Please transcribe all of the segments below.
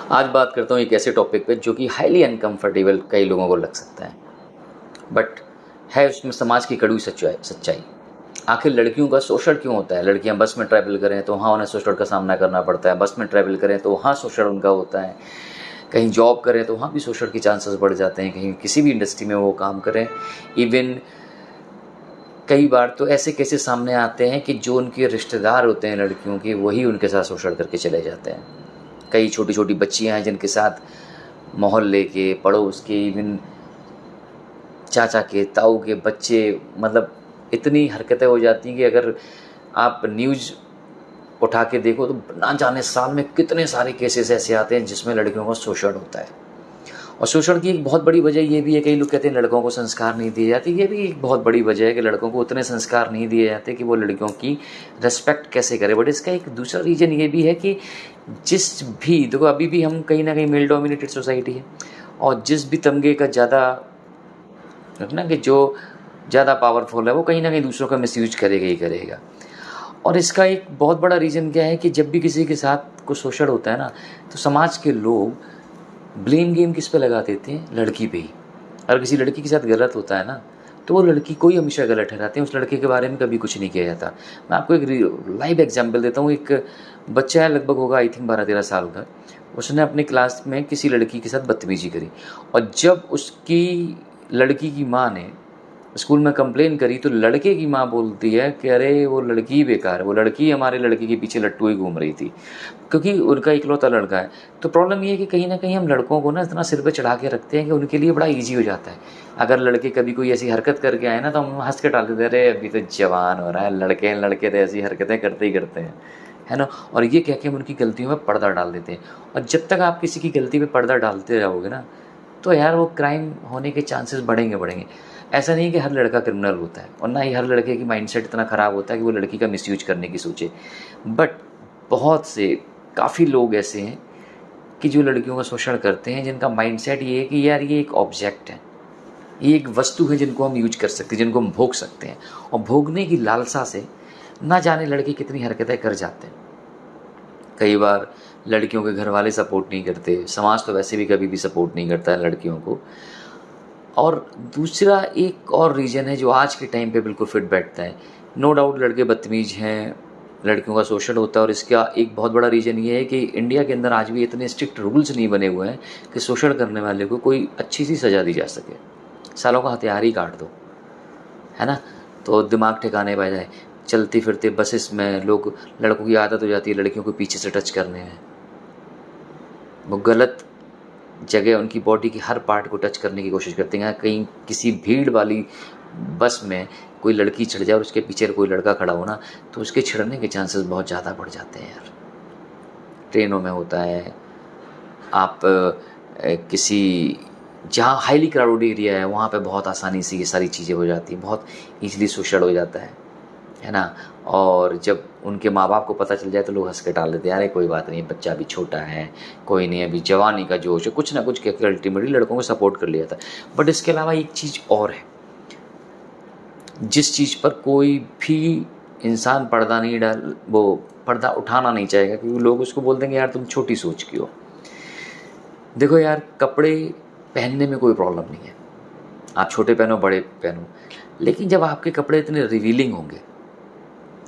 आज बात करता हूँ एक ऐसे टॉपिक पे जो कि हाईली अनकंफर्टेबल कई लोगों को लग सकता है, बट है उसमें समाज की कड़वी सच्चाई। आखिर लड़कियों का शोषण क्यों होता है? लड़कियां बस में ट्रैवल करें तो वहाँ उन्हें शोषण का सामना करना पड़ता है, बस में ट्रैवल करें तो वहाँ शोषण उनका होता है, कहीं जॉब करें तो वहाँ भी शोषण के चांसेस बढ़ जाते हैं, कहीं किसी भी इंडस्ट्री में वो काम करें। इवन कई बार तो ऐसे केसेस सामने आते हैं कि जो उनके रिश्तेदार होते हैं लड़कियों के, वही उनके साथ शोषण करके चले जाते हैं। कई छोटी छोटी बच्चियां हैं जिनके साथ मोहल्ले के, पड़ोस के, इवन चाचा के, ताऊ के बच्चे, मतलब इतनी हरकतें हो जाती हैं कि अगर आप न्यूज़ उठा के देखो तो ना जाने साल में कितने सारे केसेस ऐसे आते हैं जिसमें लड़कियों का शोषण होता है। और शोषण की एक बहुत बड़ी वजह ये भी है, कई लोग कहते हैं लड़कों को संस्कार नहीं दिए जाते, ये भी एक बहुत बड़ी वजह है कि लड़कों को उतने संस्कार नहीं दिए जाते कि वो लड़कियों की रिस्पेक्ट कैसे करें। बट इसका एक दूसरा रीज़न ये भी है कि जिस भी देखो, अभी भी हम कहीं ना कहीं मेल डोमिनेटेड सोसाइटी है, और जिस भी तमगे का ज़्यादा ना कि जो ज़्यादा पावरफुल है वो कहीं ना कहीं दूसरों का मिसयूज करेगा ही करेगा। और इसका एक बहुत बड़ा रीज़न क्या है कि जब भी किसी के साथ कुछ शोषण होता है ना, तो समाज के लोग ब्लेम गेम किस पे लगा देते हैं? लड़की पे ही। अगर किसी लड़की के साथ गलत होता है ना, तो वो लड़की को ही हमेशा गलत ठहराते हैं, उस लड़के के बारे में कभी कुछ नहीं किया जाता। मैं आपको एक लाइव एग्जांपल देता हूँ। एक बच्चा है, लगभग होगा आई थिंक 12-13 साल का। उसने अपनी क्लास में किसी लड़की के साथ बदतमीजी करी, और जब उसकी लड़की की माँ ने स्कूल में कंप्लेन करी तो लड़के की माँ बोलती है कि अरे वो लड़की बेकार है, वो लड़की हमारे लड़के के पीछे लट्टू ही घूम रही थी, क्योंकि उनका इकलौता लड़का है। तो प्रॉब्लम ये है कि कहीं ना कहीं हम लड़कों को ना इतना सिर पे चढ़ा के रखते हैं कि उनके लिए बड़ा ईजी हो जाता है। अगर लड़के कभी कोई ऐसी हरकत करके आए ना, तो हम हंस के टाल देते हैं, अरे अभी तो जवान हो रहा है, लड़के तो ऐसी हरकतें करते ही करते हैं, है ना। और ये कह के हम उनकी गलतियों में पर्दा डाल देते हैं। और जब तक आप किसी की गलती पे पर्दा डालते रहोगे ना, तो यार वो क्राइम होने के चांसेस बढ़ेंगे। ऐसा नहीं कि हर लड़का क्रिमिनल होता है, और ना ही हर लड़के की माइंडसेट इतना ख़राब होता है कि वो लड़की का मिसयूज करने की सोचे। बट बहुत से काफ़ी लोग ऐसे हैं कि जो लड़कियों का शोषण करते हैं, जिनका माइंडसेट ये है कि यार ये एक ऑब्जेक्ट है, ये एक वस्तु है जिनको हम यूज कर सकते हैं, जिनको हम भोग सकते हैं। और भोगने की लालसा से ना जाने लड़के कितनी हरकतें कर जाते हैं। कई बार लड़कियों के घर वाले सपोर्ट नहीं करते, समाज तो वैसे भी कभी भी सपोर्ट नहीं करता है लड़कियों को। और दूसरा एक और रीज़न है जो आज के टाइम पे बिल्कुल फिट बैठता है। नो डाउट लड़के बदतमीज हैं, लड़कियों का शोषण होता है, और इसका एक बहुत बड़ा रीज़न ये है कि इंडिया के अंदर आज भी इतने स्ट्रिक्ट रूल्स नहीं बने हुए हैं कि शोषण करने वाले को कोई अच्छी सी सज़ा दी जा सके। सालों का हथियार ही काट दो, है ना, तो दिमाग ठिकाने पा जाए। चलते फिरते बसेस में लोग, लड़कों की आदत हो जाती है लड़कियों को पीछे से टच करने में, वो गलत जगह उनकी बॉडी की हर पार्ट को टच करने की कोशिश करते हैं। कहीं किसी भीड़ वाली बस में कोई लड़की चढ़ जाए और उसके पीछे कोई लड़का खड़ा हो ना, तो उसके छिड़ने के चांसेस बहुत ज़्यादा बढ़ जाते हैं यार। ट्रेनों में होता है, आप किसी जहाँ हाईली क्राउडेड एरिया है वहाँ पे बहुत आसानी से ये सारी चीज़ें हो जाती हैं, बहुत ईजिली शोषण हो जाता है ना। और जब उनके माँ बाप को पता चल जाए तो लोग हंस के टाल देते हैं, अरे कोई बात नहीं, बच्चा अभी छोटा है, कोई नहीं, अभी जवानी का जोश है, कुछ ना कुछ कहकर अल्टीमेटली लड़कों को सपोर्ट कर लिया था। बट इसके अलावा एक चीज़ और है, जिस चीज़ पर कोई भी इंसान पर्दा नहीं डाल, वो पर्दा उठाना नहीं चाहेगा, क्योंकि लोग उसको बोल देंगे यार तुम छोटी सोच की हो। देखो यार, कपड़े पहनने में कोई प्रॉब्लम नहीं है, आप छोटे पहनो बड़े पहनो, लेकिन जब आपके कपड़े इतने रिवीलिंग होंगे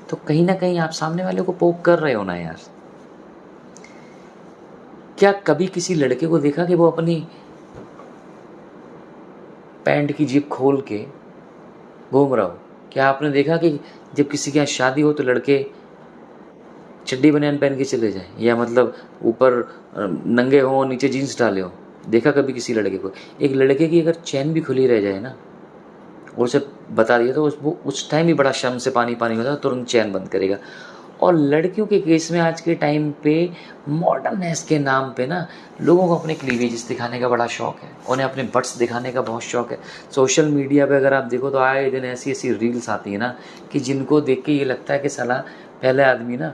तो कहीं ना कहीं आप सामने वाले को पोक कर रहे हो ना यार। क्या कभी किसी लड़के को देखा कि वो अपनी पैंट की जेब खोल के घूम रहा हो? क्या आपने देखा कि जब किसी के यहाँ शादी हो तो लड़के चड्डी बनियान पहन के चले जाएं, या मतलब ऊपर नंगे हो नीचे जीन्स डाले हो? देखा कभी किसी लड़के को? एक लड़के की अगर चैन भी खुली रह जाए ना, और उसे बता दिया तो वो उस टाइम ही बड़ा शर्म से पानी पानी होता है, तुरंत चैन बंद करेगा। और लड़कियों के केस में आज के टाइम पे मॉडर्ननेस के नाम पे ना लोगों को अपने क्लीवेजेस दिखाने का बड़ा शौक है, उन्हें अपने बट्स दिखाने का बहुत शौक है। सोशल मीडिया पे अगर आप देखो तो आए दिन ऐसी ऐसी रील्स आती है ना कि जिनको देख के ये लगता है कि साला पहले आदमी ना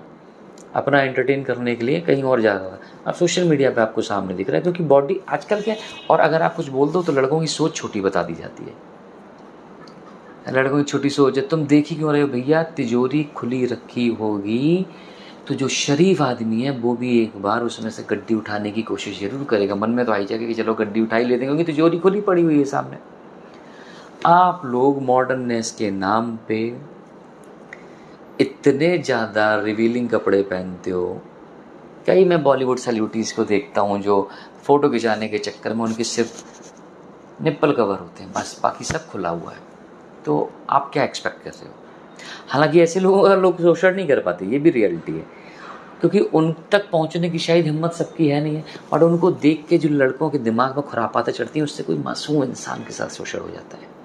अपना एंटरटेन करने के लिए कहीं और जा रहा था, अब सोशल मीडिया पे आपको सामने दिख रहा है, क्योंकि बॉडी आजकल क्या है। और अगर आप कुछ बोल दो तो लड़कों की सोच छोटी बता दी जाती है, लड़कों की छोटी सोच है। तुम देख ही क्यों रहे हो भैया, तिजोरी खुली रखी होगी तो जो शरीफ आदमी है वो भी एक बार उसमें से गड्डी उठाने की कोशिश जरूर करेगा। मन में तो आई जाएगा कि चलो गड्डी उठा ही लेते हैं, क्योंकि तिजोरी खुली पड़ी हुई है सामने। आप लोग मॉडर्ननेस के नाम पे इतने ज़्यादा रिवीलिंग कपड़े पहनते हो। कई मैं बॉलीवुड सेलिब्रिटीज़ को देखता हूँ जो फ़ोटो खिंचाने के चक्कर में उनकी सिर्फ निप्पल कवर होते हैं, बस बाकी सब खुला हुआ है। तो आप क्या एक्सपेक्ट कर रहे हो? हालांकि ऐसे लोगों का लोग शोषण नहीं कर पाते, ये भी रियलिटी है, क्योंकि उन तक पहुंचने की शायद हिम्मत सबकी है नहीं है। और उनको देख के जो लड़कों के दिमाग में खुरापातें चढ़ती हैं, उससे कोई मासूम इंसान के साथ शोषण हो जाता है।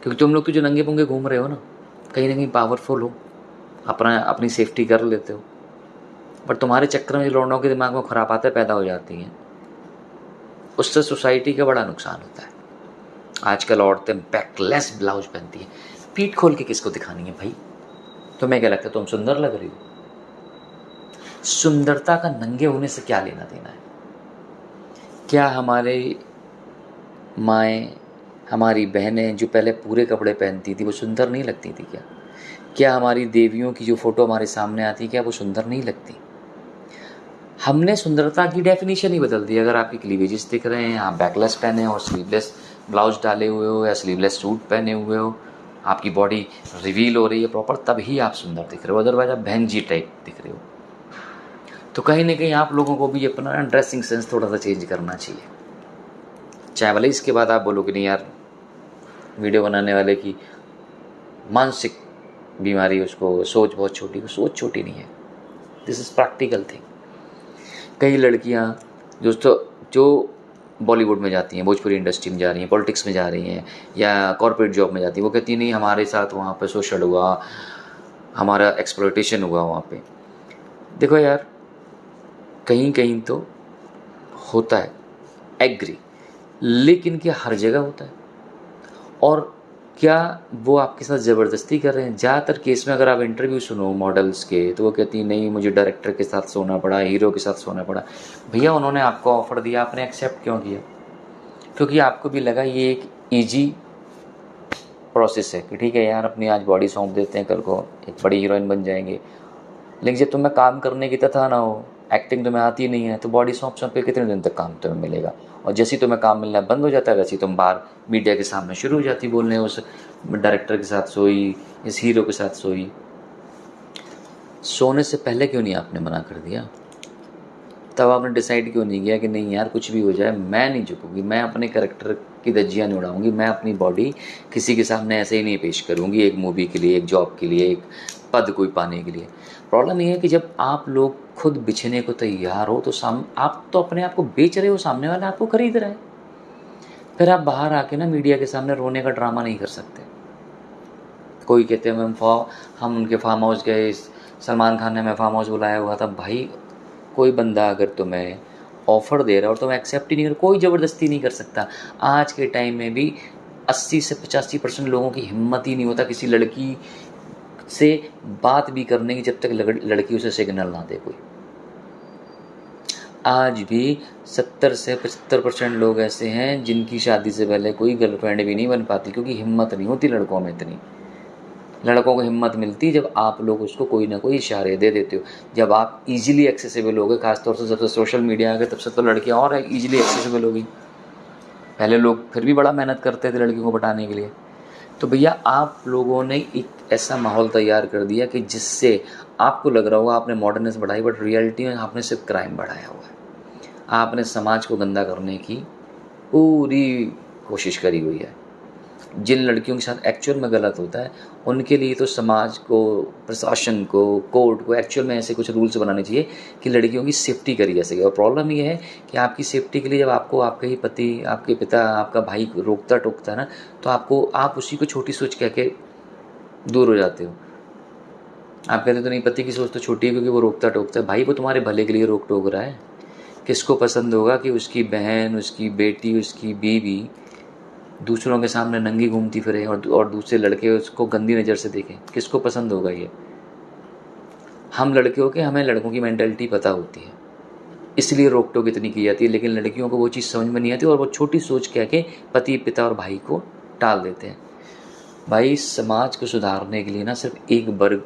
क्योंकि तुम लोग तो जो नंगे पुंगे घूम रहे हो ना, कहीं ना कहीं पावरफुल हो, अपनी सेफ्टी कर लेते हो, बट तुम्हारे चक्कर में लौंडों के दिमाग में खुरापातें पैदा हो जाती हैं, उससे सोसाइटी का बड़ा नुकसान होता है। आजकल औरतें बैकलेस ब्लाउज पहनती हैं। पीठ खोल के किसको दिखानी है भाई? तुम्हें क्या लगता है तुम सुंदर लग रही हो? सुंदरता का नंगे होने से क्या लेना देना है? क्या हमारे माएँ, हमारी बहनें जो पहले पूरे कपड़े पहनती थी वो सुंदर नहीं लगती थी क्या? क्या हमारी देवियों की जो फ़ोटो हमारे सामने आती क्या वो सुंदर नहीं लगती? हमने सुंदरता की डेफिनेशन ही बदल दी। अगर आपकी क्लीवेजेस दिख रहे हैं, आप बैकलेस पहने हो, स्लीवलेस ब्लाउज डाले हुए हो या स्लीवलेस सूट पहने हुए हो, आपकी बॉडी रिवील हो रही है प्रॉपर, तभी आप सुंदर दिख रहे हो, अदरवाइज आप बहन जी टाइप दिख रहे हो। तो कहीं ना कहीं आप लोगों को भी अपना ड्रेसिंग सेंस थोड़ा सा चेंज करना चाहिए। चाहे भले इसके बाद आप बोलो कि नहीं यार, वीडियो बनाने वाले की मानसिक बीमारी, उसको सोच बहुत छोटी, वो सोच छोटी नहीं है, दिस इज़ प्रैक्टिकल थिंग। कई लड़कियां जो बॉलीवुड में जाती हैं, भोजपुरी इंडस्ट्री में जा रही हैं, पॉलिटिक्स में जा रही हैं या कॉर्पोरेट जॉब में जाती हैं, वो कहती हैं नहीं हमारे साथ वहाँ पे शोषण हुआ, हमारा एक्सप्लॉयटेशन हुआ वहाँ पे। देखो यार, कहीं कहीं तो होता है, एग्री, लेकिन क्या हर जगह होता है? और क्या वो आपके साथ ज़बरदस्ती कर रहे हैं? ज़्यादातर केस में अगर आप इंटरव्यू सुनो मॉडल्स के, तो वो कहती नहीं मुझे डायरेक्टर के साथ सोना पड़ा, हीरो के साथ सोना पड़ा। भैया उन्होंने आपको ऑफ़र दिया, आपने एक्सेप्ट क्यों किया? क्योंकि आपको भी लगा ये एक ईजी प्रोसेस है कि ठीक है यार अपनी आज बॉडी सौंप देते हैं, कल को एक बड़ी हीरोइन बन जाएंगे। लेकिन जब तुम्हें काम करने की तथा ना हो, एक्टिंग तुम्हें आती नहीं है, तो बॉडी सौंप के कितने दिन तक काम तुम्हें मिलेगा? और जैसे ही तुम्हें काम मिलना बंद हो जाता है, वैसे ही तुम बाहर मीडिया के सामने शुरू हो जाती बोलने, उस डायरेक्टर के साथ सोई, इस हीरो के साथ सोई। सोने से पहले क्यों नहीं आपने मना कर दिया? तब आपने डिसाइड क्यों नहीं किया कि नहीं यार कुछ भी हो जाए मैं नहीं झुकूंगी, मैं अपने कैरेक्टर की धज्जियाँ नहीं उड़ाऊंगी, मैं अपनी बॉडी किसी के सामने ऐसे ही नहीं पेश करूंगी, एक मूवी के लिए, एक जॉब के लिए, एक पद कोई पाने के लिए। प्रॉब्लम ये है कि जब आप लोग खुद बिछने को तैयार हो तो आप तो अपने आप को बेच रहे हो, सामने वाला आपको खरीद रहा है। फिर आप बाहर आके ना मीडिया के सामने रोने का ड्रामा नहीं कर सकते। कोई कहते हैं हम उनके फार्म हाउस गए, सलमान खान ने हमें फार्म हाउस बुलाया हुआ था। भाई कोई बंदा अगर तुम्हें ऑफ़र दे रहा है और तुम एक्सेप्ट ही नहीं कर, कोई ज़बरदस्ती नहीं कर सकता। आज के टाइम में भी 80 से 85% लोगों की हिम्मत ही नहीं होता किसी लड़की से बात भी करने की, जब तक लड़की उसे सिग्नल ना दे कोई। आज भी 70 से 75% लोग ऐसे हैं जिनकी शादी से पहले कोई गर्लफ्रेंड भी नहीं बन पाती, क्योंकि हिम्मत नहीं होती लड़कों में इतनी। लड़कों को हिम्मत मिलती है जब आप लोग उसको कोई ना कोई इशारे दे देते हो, जब आप इजीली एक्सेसिबल हो गए। खासतौर से जब से सोशल मीडिया आ गया तब से तो लड़कियां और इजीली एक्सेसिबल हो गई। पहले लोग फिर भी बड़ा मेहनत करते थे लड़कियों को पटाने के लिए। तो भैया आप लोगों ने एक ऐसा माहौल तैयार कर दिया कि जिससे आपको लग रहा होगा आपने मॉडर्ननेस बढ़ाई, बट रियलिटी में आपने सिर्फ क्राइम बढ़ाया हुआ है। आपने समाज को गंदा करने की पूरी कोशिश करी हुई है। जिन लड़कियों के साथ एक्चुअल में गलत होता है उनके लिए तो समाज को, प्रशासन को, कोर्ट को एक्चुअल में ऐसे कुछ रूल्स बनाने चाहिए कि लड़कियों की सेफ्टी करी जा सके। और प्रॉब्लम ये है कि आपकी सेफ्टी के लिए जब आपको आपका ही पति, आपके पिता, आपका भाई रोकता टोकता है ना, तो आप उसी को छोटी सोच कह के दूर हो जाते हो। आप कहते तो नहीं पति की सोच तो छोटी है क्योंकि वो रोकता टोकता है। भाई वो तुम्हारे भले के लिए रोक टोक रहा है। किसको पसंद होगा कि उसकी बहन, उसकी बेटी, उसकी बीवी दूसरों के सामने नंगी घूमती फिरे और दूसरे लड़के उसको गंदी नज़र से देखें? किसको पसंद होगा ये? हम लड़के हो के हमें लड़कों की मेंटालिटी पता होती है, इसलिए रोक टोक इतनी की जाती है। लेकिन लड़कियों को वो चीज़ समझ में नहीं आती और वो छोटी सोच कह के पति, पिता और भाई को टाल देते हैं। भाई समाज को सुधारने के लिए ना सिर्फ एक वर्ग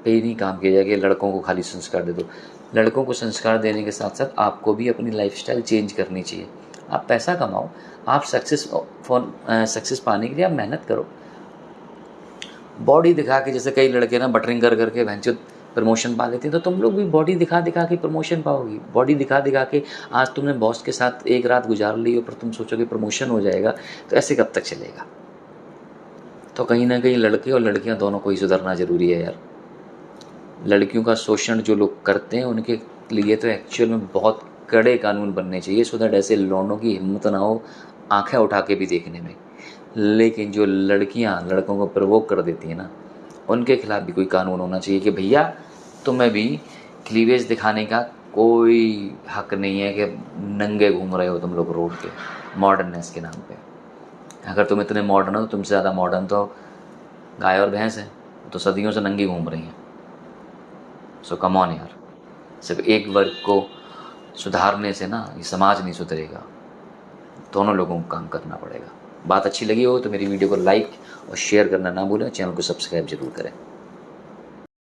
पे ही नहीं काम किया जाए कि लड़कों को खाली संस्कार दे दो। लड़कों को संस्कार देने के साथ साथ आपको भी अपनी लाइफस्टाइल चेंज करनी चाहिए। आप पैसा कमाओ, आप सक्सेस पाने के लिए आप मेहनत करो। बॉडी दिखा के, जैसे कई लड़के ना बटरिंग कर करके भैंचोद प्रमोशन पा लेते हैं, तो तुम लोग भी बॉडी दिखा दिखा के प्रमोशन पाओगी। बॉडी दिखा दिखा के आज तुमने बॉस के साथ एक रात गुजार ली और पर तुम सोचोगे प्रमोशन हो जाएगा, तो ऐसे कब तक चलेगा। तो कहीं ना कहीं लड़के और लड़कियां दोनों को ही सुधरना ज़रूरी है यार। लड़कियों का शोषण जो लोग करते हैं उनके लिए तो एक्चुअल में बहुत कड़े कानून बनने चाहिए, सो दैट ऐसे लौंडों की हिम्मत ना हो आंखें उठा के भी देखने में। लेकिन जो लड़कियां लड़कों को प्रवोक कर देती हैं ना, उनके खिलाफ भी कोई कानून होना चाहिए कि भैया तुम्हें भी क्लीवेज दिखाने का कोई हक नहीं है कि नंगे घूम रहे हो तुम लोग रोड पे मॉडर्ननेस के नाम पे। अगर तुम इतने मॉडर्न हो, तुमसे ज़्यादा मॉडर्न तो गाय और भैंस है, तो सदियों से नंगी घूम रही हैं। सो कम ऑन यार, सिर्फ एक वर्ग को सुधारने से ना ये समाज नहीं सुधरेगा, दोनों लोगों को काम करना पड़ेगा। बात अच्छी लगी हो तो मेरी वीडियो को लाइक और शेयर करना ना भूलें, चैनल को सब्सक्राइब जरूर करें।